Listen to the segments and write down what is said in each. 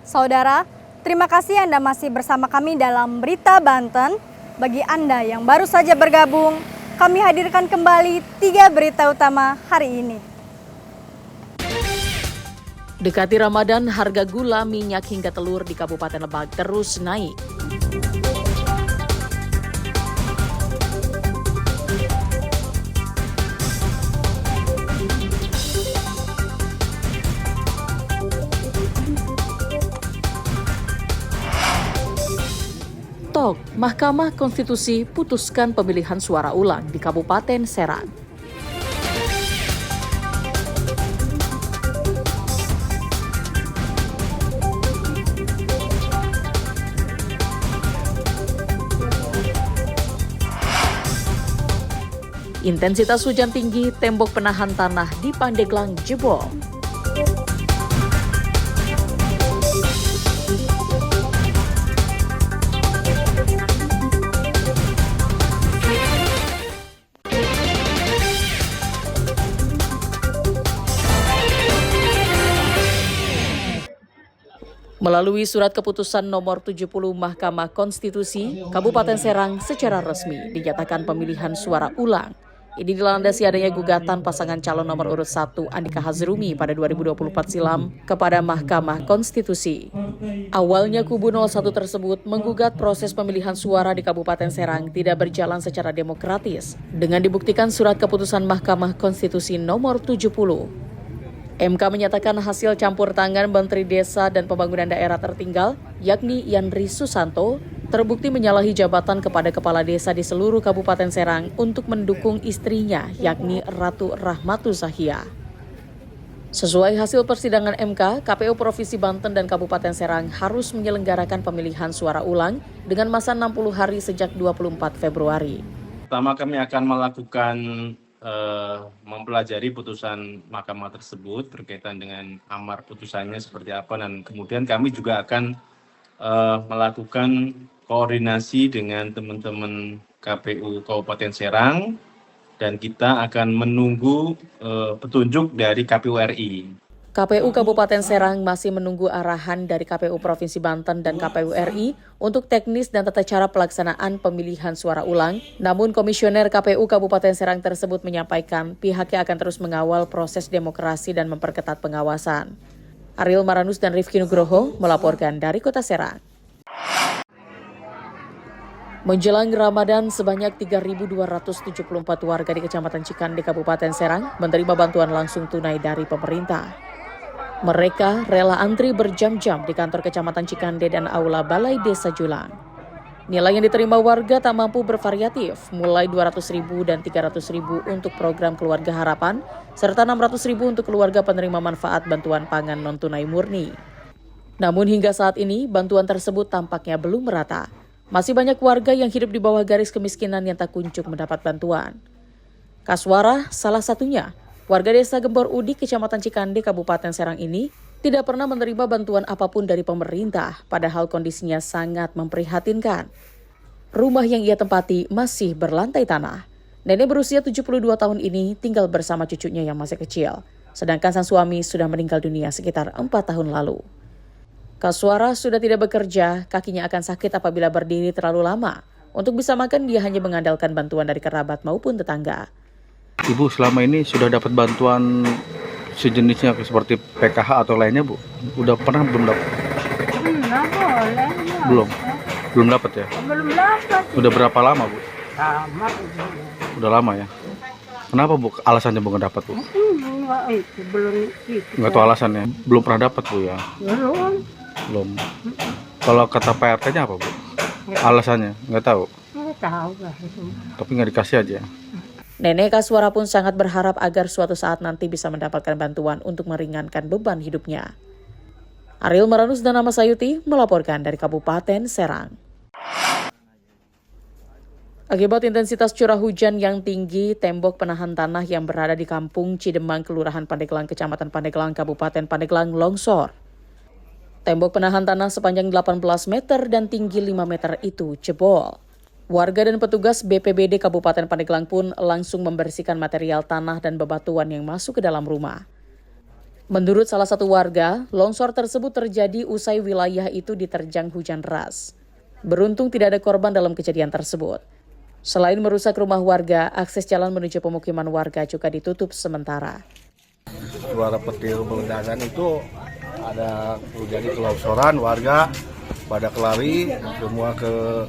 Saudara, terima kasih Anda masih bersama kami dalam Berita Banten. Bagi Anda yang baru saja bergabung, kami hadirkan kembali 3 berita utama hari ini. Dekati Ramadan, harga gula, minyak hingga telur di Kabupaten Lebak terus naik. Mahkamah Konstitusi putuskan pemilihan suara ulang di Kabupaten Serang. Intensitas hujan tinggi, tembok penahan tanah di Pandeglang jebol. Melalui surat keputusan nomor 70 Mahkamah Konstitusi, Kabupaten Serang secara resmi dinyatakan pemilihan suara ulang. Ini dilandasi adanya gugatan pasangan calon nomor urut 1 Andika Hazrumi pada 2024 silam kepada Mahkamah Konstitusi. Awalnya kubu 01 tersebut menggugat proses pemilihan suara di Kabupaten Serang tidak berjalan secara demokratis dengan dibuktikan surat keputusan Mahkamah Konstitusi nomor 70. MK menyatakan hasil campur tangan Menteri Desa dan Pembangunan Daerah Tertinggal, yakni Yandri Susanto, terbukti menyalahi jabatan kepada kepala desa di seluruh Kabupaten Serang untuk mendukung istrinya, yakni Ratu Rahmatu Zahia. Sesuai hasil persidangan MK, KPU Provinsi Banten dan Kabupaten Serang harus menyelenggarakan pemilihan suara ulang dengan masa 60 hari sejak 24 Februari. Pertama kami akan melakukan mempelajari putusan mahkamah tersebut berkaitan dengan amar putusannya seperti apa, dan kemudian kami juga akan melakukan koordinasi dengan teman-teman KPU Kabupaten Serang, dan kita akan menunggu petunjuk dari KPU RI. KPU Kabupaten Serang masih menunggu arahan dari KPU Provinsi Banten dan KPU RI untuk teknis dan tata cara pelaksanaan pemilihan suara ulang. Namun Komisioner KPU Kabupaten Serang tersebut menyampaikan pihaknya akan terus mengawal proses demokrasi dan memperketat pengawasan. Ariel Maranus dan Rifki Nugroho melaporkan dari Kota Serang. Menjelang Ramadan, sebanyak 3.274 warga di Kecamatan Cikande, Kabupaten Serang menerima bantuan langsung tunai dari pemerintah. Mereka rela antri berjam-jam di kantor Kecamatan Cikande dan Aula Balai Desa Julang. Nilai yang diterima warga tak mampu bervariatif, mulai Rp200.000 dan Rp300.000 untuk program Keluarga Harapan, serta Rp600.000 untuk keluarga penerima manfaat bantuan pangan non-tunai murni. Namun hingga saat ini, bantuan tersebut tampaknya belum merata. Masih banyak warga yang hidup di bawah garis kemiskinan yang tak kunjung mendapat bantuan. Kaswara salah satunya. Warga desa Gembor Udi, Kecamatan Cikande, Kabupaten Serang ini tidak pernah menerima bantuan apapun dari pemerintah, padahal kondisinya sangat memprihatinkan. Rumah yang ia tempati masih berlantai tanah. Nenek berusia 72 tahun ini tinggal bersama cucunya yang masih kecil, sedangkan sang suami sudah meninggal dunia sekitar 4 tahun lalu. Kaswara sudah tidak bekerja, kakinya akan sakit apabila berdiri terlalu lama. Untuk bisa makan, dia hanya mengandalkan bantuan dari kerabat maupun tetangga. Ibu selama ini sudah dapat bantuan sejenisnya seperti PKH atau lainnya, Bu? Udah pernah belum dapat? Belum dapat ya? Belum dapat. Udah berapa lama, Bu? Lama. Udah lama ya? Kenapa, Bu? Alasannya Bu nggak dapat, Bu? Belum itu. Nggak tahu alasannya? Belum pernah dapat, Bu ya? Belum. Kalau kata PRT-nya apa, Bu? Alasannya? Nggak tahu? Nggak tahu lah. Tapi nggak dikasih aja? Nenek Kaswara pun sangat berharap agar suatu saat nanti bisa mendapatkan bantuan untuk meringankan beban hidupnya. Ariel Maranus dan Nama Sayuti melaporkan dari Kabupaten Serang. Akibat intensitas curah hujan yang tinggi, tembok penahan tanah yang berada di Kampung Cidemang, Kelurahan Pandeglang, Kecamatan Pandeglang, Kabupaten Pandeglang longsor. Tembok penahan tanah sepanjang 18 meter dan tinggi 5 meter itu jebol. Warga dan petugas BPBD Kabupaten Pandeglang pun langsung membersihkan material tanah dan bebatuan yang masuk ke dalam rumah. Menurut salah satu warga, longsor tersebut terjadi usai wilayah itu diterjang hujan deras. Beruntung tidak ada korban dalam kejadian tersebut. Selain merusak rumah warga, akses jalan menuju pemukiman warga juga ditutup sementara. Suara petir meledakan itu ada terjadi kelongsoran, warga pada kelari semua ke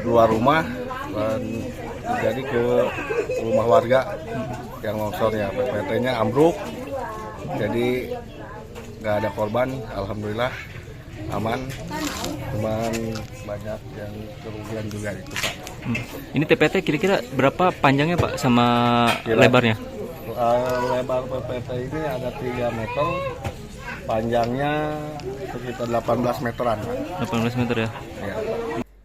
luar rumah dan terjadi ke rumah warga yang longsornya, PPT-nya ambruk. Jadi nggak ada korban, alhamdulillah aman. Cuman banyak yang kerugian juga itu, Pak. Ini TPT kira-kira berapa panjangnya Pak sama lebarnya? Lebar PPT ini ada 3 meter, panjangnya sekitar 18 meteran, Pak. 18 meter ya? Ya.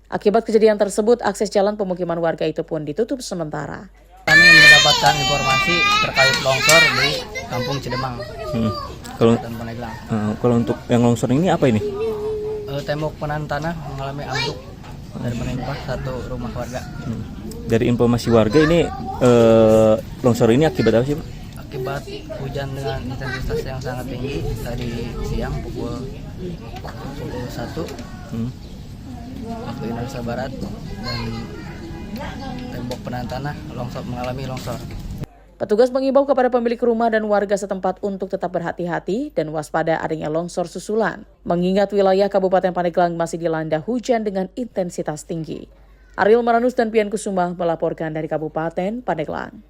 Akibat kejadian tersebut, akses jalan pemukiman warga itu pun ditutup sementara. Kami mendapatkan informasi terkait longsor di Kampung Cidemang dan Paneglang. Kalau untuk yang longsor ini apa ini? Tembok penahan tanah mengalami ambruk dan menimpa satu rumah warga. Dari informasi warga ini longsor ini akibat apa sih Pak? Akibat hujan dengan intensitas yang sangat tinggi tadi siang pukul 1 waktu Indonesia Barat, dan tembok penahan tanah mengalami longsor. Petugas mengimbau kepada pemilik rumah dan warga setempat untuk tetap berhati-hati dan waspada adanya longsor susulan, mengingat wilayah Kabupaten Pandeglang masih dilanda hujan dengan intensitas tinggi. Ariel Maranus dan Pian Kusuma melaporkan dari Kabupaten Pandeglang.